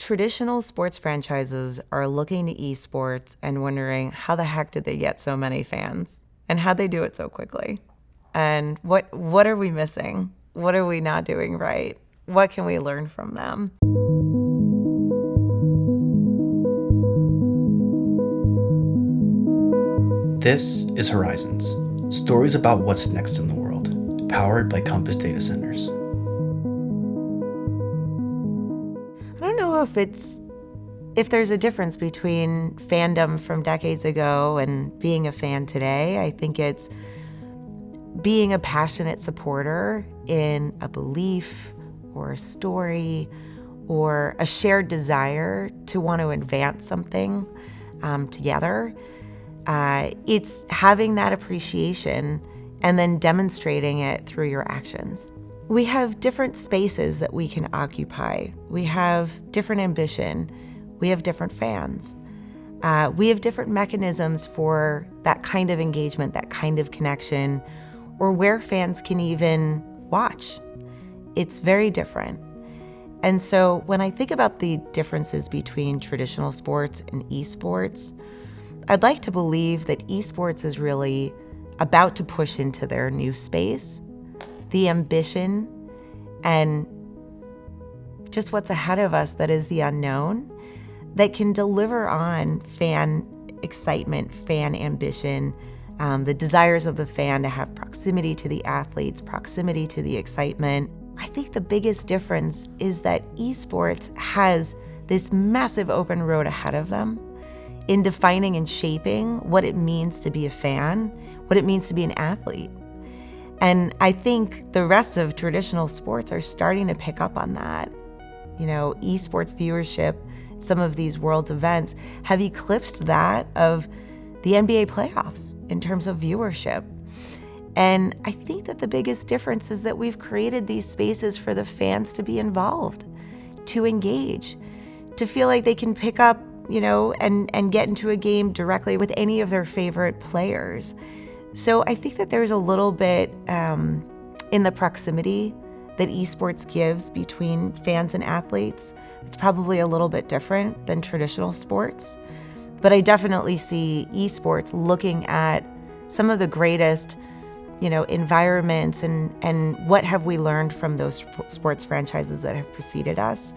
Traditional sports franchises are looking to esports and wondering how the heck did they get so many fans and how'd they do it so quickly? And what are we missing? What are we not doing right? What can we learn from them? This is Horizons, stories about what's next in the world, powered by Compass Data Centers. I don't know if there's a difference between fandom from decades ago and being a fan today. I think it's being a passionate supporter in a belief or a story or a shared desire to want to advance something together. It's having that appreciation and then demonstrating it through your actions. We have different spaces that we can occupy. We have different ambition. We have different fans. We have different mechanisms for that kind of engagement, that kind of connection, or where fans can even watch. It's very different. And so when I think about the differences between traditional sports and esports, I'd like to believe that esports is really about to push into their new space, the ambition and just what's ahead of us that is the unknown, that can deliver on fan excitement, fan ambition, the desires of the fan to have proximity to the athletes, proximity to the excitement. I think the biggest difference is that esports has this massive open road ahead of them in defining and shaping what it means to be a fan, what it means to be an athlete. And I think the rest of traditional sports are starting to pick up on that. You know, esports viewership, some of these world events have eclipsed that of the NBA playoffs in terms of viewership. And I think that the biggest difference is that we've created these spaces for the fans to be involved, to engage, to feel like they can pick up, and get into a game directly with any of their favorite players. So I think that there's a little bit in the proximity that esports gives between fans and athletes. It's probably a little bit different than traditional sports. But I definitely see esports looking at some of the greatest, environments and what have we learned from those sports franchises that have preceded us.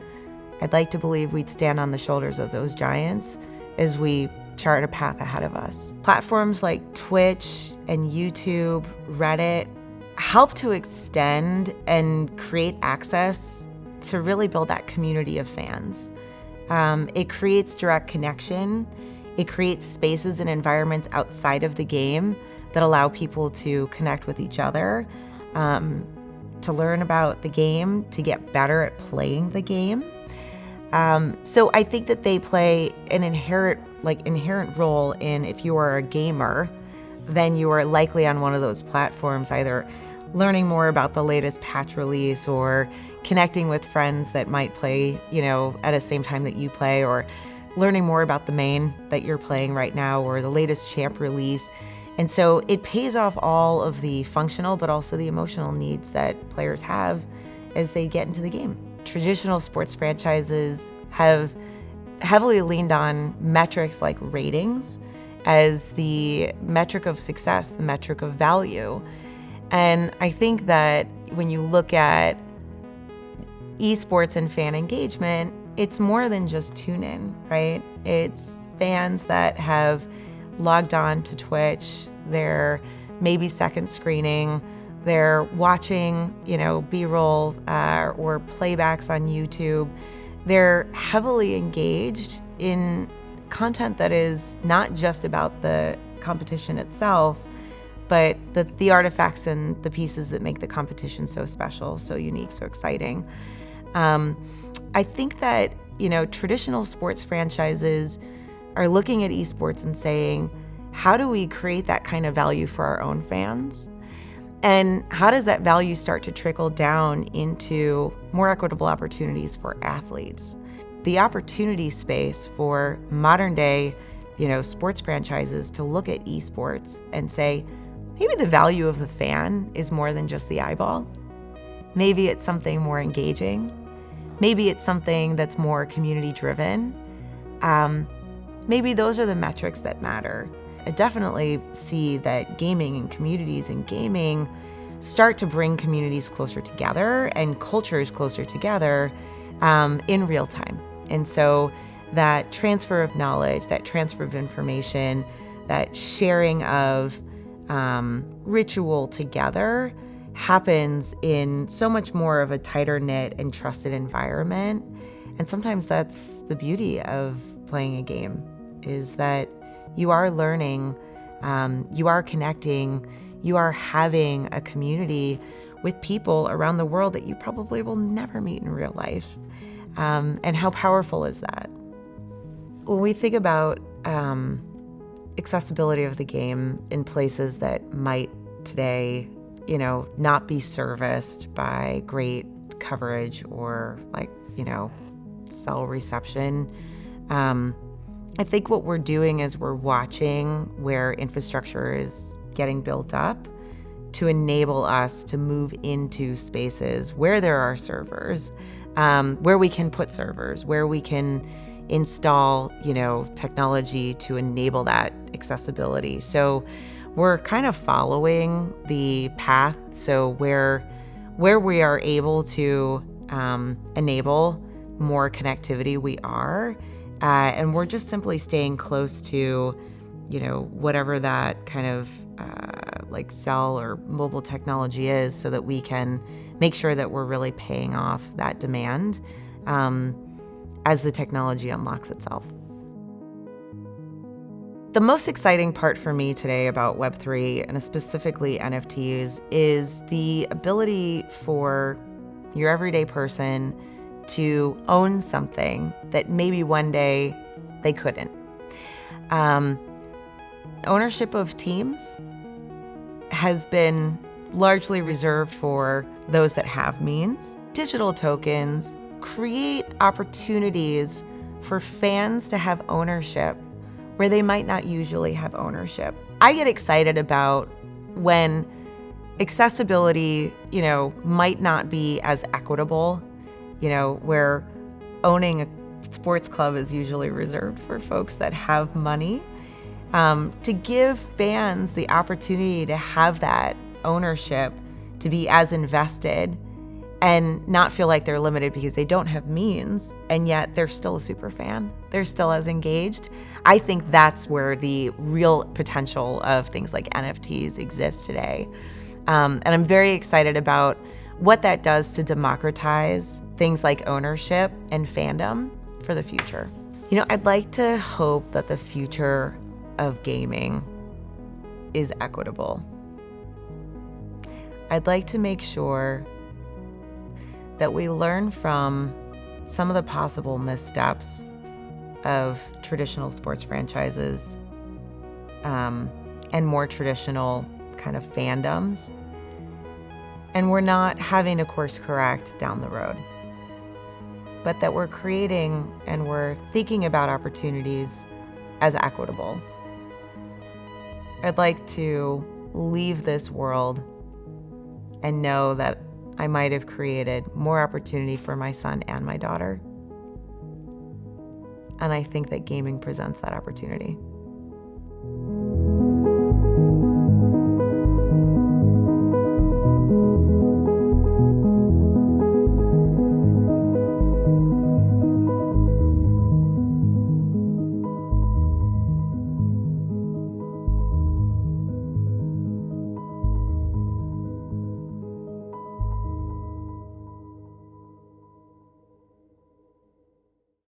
I'd like to believe we'd stand on the shoulders of those giants as we chart a path ahead of us. Platforms like Twitch and YouTube, Reddit help to extend and create access to really build that community of fans. It creates direct connection. It creates spaces and environments outside of the game that allow people to connect with each other, to learn about the game, to get better at playing the game. So I think that they play an inherent role in, if you are a gamer, then you are likely on one of those platforms, either learning more about the latest patch release or connecting with friends that might play, at the same time that you play, or learning more about the main that you're playing right now or the latest champ release. And so it pays off all of the functional but also the emotional needs that players have as they get into the game. Traditional sports franchises have heavily leaned on metrics like ratings as the metric of success, the metric of value. And I think that when you look at esports and fan engagement, it's more than just tune in, right? It's fans that have logged on to Twitch, they're maybe second screening, they're watching, B-roll or playbacks on YouTube. They're heavily engaged in content that is not just about the competition itself, but the artifacts and the pieces that make the competition so special, so unique, so exciting. I think that, traditional sports franchises are looking at esports and saying, how do we create that kind of value for our own fans? And how does that value start to trickle down into more equitable opportunities for athletes? The opportunity space for modern day, sports franchises to look at esports and say, maybe the value of the fan is more than just the eyeball. Maybe it's something more engaging. Maybe it's something that's more community driven. Maybe those are the metrics that matter. I definitely see that gaming and communities in gaming start to bring communities closer together and cultures closer together in real time. And so that transfer of knowledge, that transfer of information, that sharing of ritual together happens in so much more of a tighter knit and trusted environment. And sometimes that's the beauty of playing a game, is that you are learning, you are connecting, you are having a community with people around the world that you probably will never meet in real life. And how powerful is that? When we think about accessibility of the game in places that might today, not be serviced by great coverage or cell reception, I think what we're doing is we're watching where infrastructure is getting built up to enable us to move into spaces where there are servers, where we can put servers, where we can install, technology to enable that accessibility. So we're kind of following the path. So where we are able to enable more connectivity, we are. And we're just simply staying close to, whatever that kind of cell or mobile technology is, so that we can make sure that we're really paying off that demand as the technology unlocks itself. The most exciting part for me today about Web3 and specifically NFTs is the ability for your everyday person to own something that maybe one day they couldn't. Ownership of teams has been largely reserved for those that have means. Digital tokens create opportunities for fans to have ownership where they might not usually have ownership. I get excited about when accessibility, might not be as equitable, where owning a sports club is usually reserved for folks that have money, to give fans the opportunity to have that ownership, to be as invested and not feel like they're limited because they don't have means, and yet they're still a super fan. They're still as engaged. I think that's where the real potential of things like NFTs exists today. And I'm very excited about what that does to democratize things like ownership and fandom for the future. I'd like to hope that the future of gaming is equitable. I'd like to make sure that we learn from some of the possible missteps of traditional sports franchises and more traditional kind of fandoms. And we're not having to course correct down the road, but that we're creating and we're thinking about opportunities as equitable. I'd like to leave this world and know that I might have created more opportunity for my son and my daughter. And I think that gaming presents that opportunity.